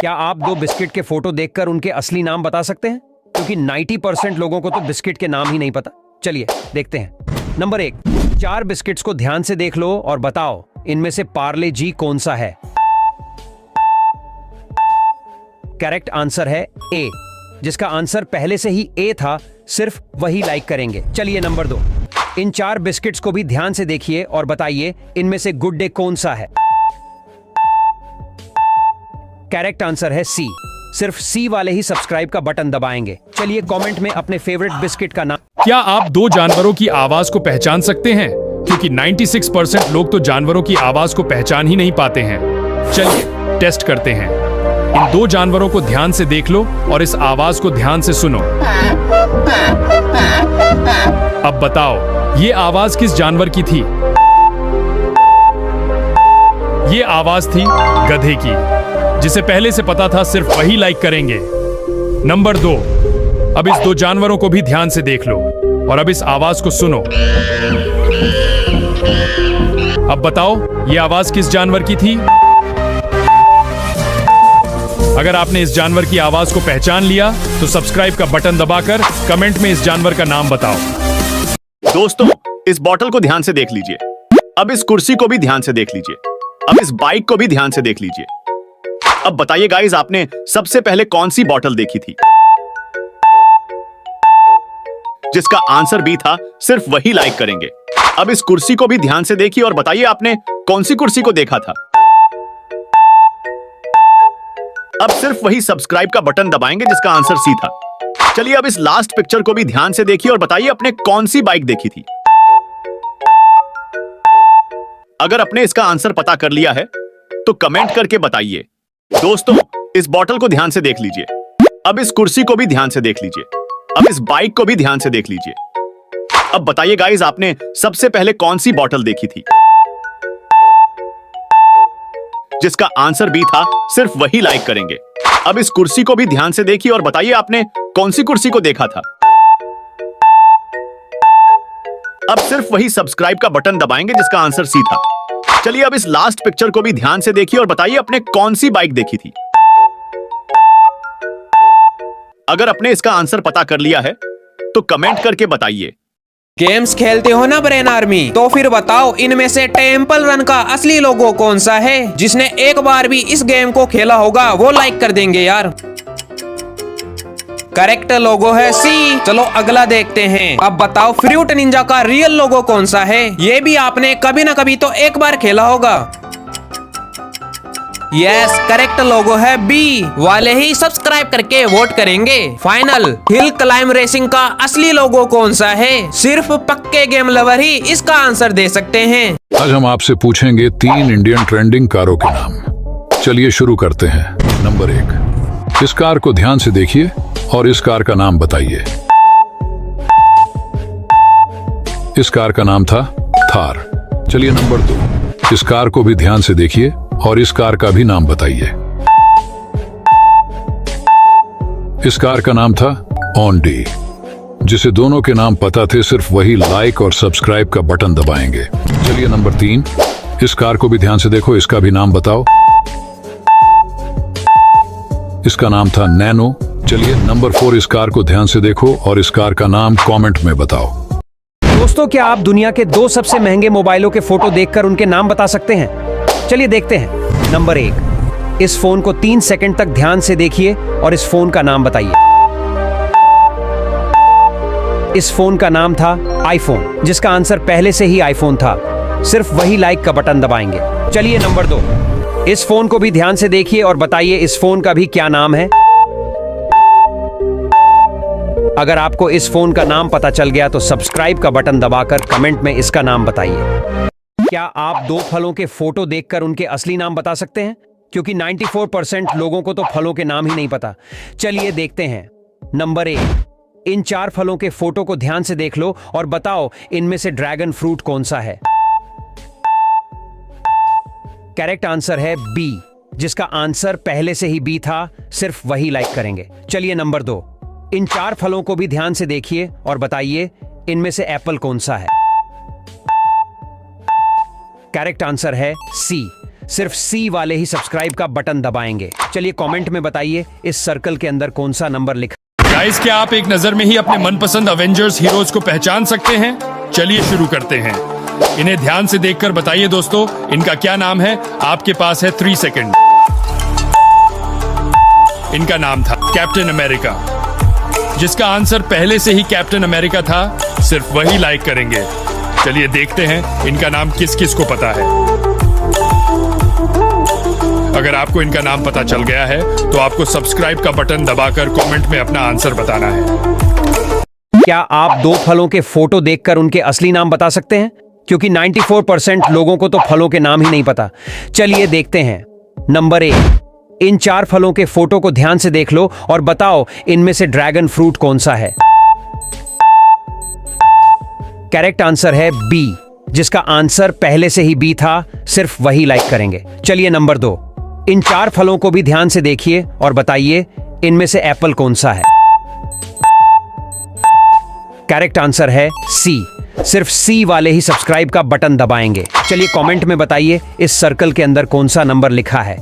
क्या आप दो बिस्किट के फोटो देखकर उनके असली नाम बता सकते हैं? क्योंकि 90% लोगों को तो बिस्किट के नाम ही नहीं पता। चलिए देखते हैं। नंबर 1, 4 बिस्किट्स को ध्यान से देख लो और बताओ इनमें से पार्ले जी कौन सा है। करेक्ट आंसर है ए। जिसका आंसर पहले से ही ए था, सिर्फ वही लाइक करेंगे। चलिए नंबर 2, इन 4 बिस्किट्स को भी ध्यान से देखिए और बताइए इनमें से गुड डे कौन सा है। करेक्ट आंसर है सी। सिर्फ सी वाले ही सब्सक्राइब का बटन दबाएंगे। चलिए कमेंट में अपने फेवरेट बिस्किट का नाम। क्या आप दो जानवरों की आवाज को पहचान सकते हैं? क्योंकि 96% लोग तो जानवरों की आवाज को पहचान ही नहीं पाते हैं। चलिए टेस्ट करते हैं। इन 2 जानवरों को ध्यान से देख लो और इस आवाज को ध्यान से सुनो। अब बताओ ये आवाज किस जानवर की थी? ये आवाज थी गधे की। जिसे पहले से पता था सिर्फ वही लाइक करेंगे। नंबर 2, अब इस 2 जानवरों को भी ध्यान से देख लो और अब इस आवाज को सुनो। अब बताओ ये आवाज किस जानवर की थी? अगर आपने इस जानवर की आवाज को पहचान लिया तो सब्सक्राइब का बटन दबाकर कमेंट में इस जानवर का नाम बताओ। दोस्तों, इस बॉटल को ध्यान से देख लीजिए। अब इस कुर्सी को भी ध्यान से देख लीजिए। अब इस बाइक को भी ध्यान से देख लीजिए। अब बताइए गाइस, आपने सबसे पहले कौन सी बॉटल देखी थी? जिसका आंसर बी था, सिर्फ वही लाइक करेंगे। अब इस कुर्सी को भी ध्यान से देखिए और बताइए आपने कौन सी कुर्सी को देखा था। अब सिर्फ वही सब्सक्राइब का बटन दबाएंगे जिसका आंसर सी था। चलिए अब इस लास्ट पिक्चर को भी ध्यान से देखिए और बताइए आपने कौन सी बाइक देखी थी। अगर आपने इसका आंसर पता कर लिया है तो कमेंट करके बताइए। दोस्तों, इस बॉटल को ध्यान से देख लीजिए। अब इस कुर्सी को भी ध्यान से देख लीजिए। अब इस बाइक को भी ध्यान से देख लीजिए। अब बताइए गाइस, आपने सबसे पहले कौन सी बॉटल देखी थी? जिसका आंसर बी था, सिर्फ वही लाइक करेंगे। अब इस कुर्सी को भी ध्यान से देखिए और बताइए आपने कौन सी कुर्सी को देखा था। अब सिर्फ वही सब्सक्राइब का बटन दबाएंगे जिसका आंसर सी था। चलिए अब इस लास्ट पिक्चर को भी ध्यान से देखिए और बताइए आपने कौन सी बाइक देखी थी। अगर आपने इसका आंसर पता कर लिया है तो कमेंट करके बताइए। गेम्स खेलते हो ना ब्रेन आर्मी, तो फिर बताओ इनमें से टेंपल रन का असली लोगो कौन सा है? जिसने एक बार भी इस गेम को खेला होगा वो लाइक कर देंगे यार। करेक्ट लोगो है सी। चलो अगला देखते हैं। अब बताओ फ्रूट निंजा का रियल लोगो कौन सा है? ये भी आपने कभी ना कभी तो एक बार खेला होगा। यस, करेक्ट लोगो है बी। वाले ही सब्सक्राइब करके वोट करेंगे। फाइनल, हिल क्लाइम रेसिंग का असली लोगो कौन सा है? सिर्फ पक्के गेम लवर ही इसका आंसर दे सकते हैं। आज हम आपसे पूछेंगे 3 इंडियन ट्रेंडिंग कारों के नाम। चलिए शुरू करते हैं। नंबर 1, इस कार को ध्यान से देखिए और इस कार का नाम बताइए। इस कार का नाम था थार। चलिए नंबर 2, इस कार को भी ध्यान से देखिए और इस कार का भी नाम बताइए। इस कार का नाम था ऑन्डी। जिसे दोनों के नाम पता थे सिर्फ वही लाइक और सब्सक्राइब का बटन दबाएंगे। चलिए नंबर 3, इस कार को भी ध्यान से देखो, इसका भी नाम बताओ। इसका नाम था नैनो। चलिए नंबर 4, इस कार को ध्यान से देखो और इस कार का नाम कमेंट में बताओ। दोस्तों, क्या आप दुनिया के 2 सबसे महंगे मोबाइलों के फोटो देखकर उनके नाम बता सकते हैं? चलिए देखते हैं। नंबर 1, इस फोन को 3 सेकंड तक ध्यान से देखिए और इस फोन का नाम बताइए। इस फोन का नाम था आईफोन। जिसका आंसर पहले से ही आईफोन था, सिर्फ वही लाइक का बटन दबाएंगे। चलिए नंबर 2, इस फोन को भी ध्यान से देखिए और बताइए इस फोन का भी क्या नाम है। अगर आपको इस फोन का नाम पता चल गया तो सब्सक्राइब का बटन दबाकर कमेंट में इसका नाम बताइए। क्या आप 2 फलों के फोटो देखकर उनके असली नाम बता सकते हैं? क्योंकि 94% लोगों को तो फलों के नाम ही नहीं पता। चलिए देखते हैं। नंबर 1, इन 4 फलों के फोटो को ध्यान से देख लो और बताओ इनमें से ड्रैगन फ्रूट कौन सा है। करेक्ट आंसर है बी। जिसका आंसर पहले से ही बी था, सिर्फ वही लाइक करेंगे। चलिए नंबर 2, इन 4 फलों को भी ध्यान से देखिए और बताइए इनमें से एप्पल कौन सा है। करेक्ट आंसर है सी। सिर्फ सी वाले ही सब्सक्राइब का बटन दबाएंगे। चलिए कमेंट में बताइए इस सर्कल के अंदर कौन सा नंबर लिखा। गाइस, क्या आप एक नजर में ही अपने मनपसंद अवेंजर्स हीरोज को पहचान सकते हैं? चलिए शुरू करते हैं। इन्हें ध्यान से देखकर बताइए दोस्तों, इनका क्या नाम है? आपके पास है 3 सेकंड। इनका नाम था कैप्टन अमेरिका। जिसका आंसर पहले से ही कैप्टन अमेरिका था, सिर्फ वही लाइक करेंगे। चलिए देखते हैं इनका नाम किस किस को पता है। अगर आपको इनका नाम पता चल गया है तो आपको सब्सक्राइब का बटन दबाकर कमेंट में अपना आंसर बताना है। क्या आप दो फलों के फोटो देखकर उनके असली नाम बता सकते हैं? क्योंकि 94% लोगों को तो फलों के नाम ही नहीं पता। चलिए देखते हैं। नंबर 1, इन 4 फलों के फोटो को ध्यान से देख लो और बताओ इनमें से ड्रैगन फ्रूट कौन सा है। करेक्ट आंसर है बी। जिसका आंसर पहले से ही बी था, सिर्फ वही लाइक करेंगे। चलिए नंबर 2, इन 4 फलों को भी ध्यान से देखिए और बताइए इनमें से एप्पल कौन सा है। करेक्ट आंसर है सी। सिर्फ सी वाले ही सब्सक्राइब का बटन दबाएंगे। चलिए कमेंट में बताइए इस सर्कल के अंदर कौन सा नंबर लिखा है।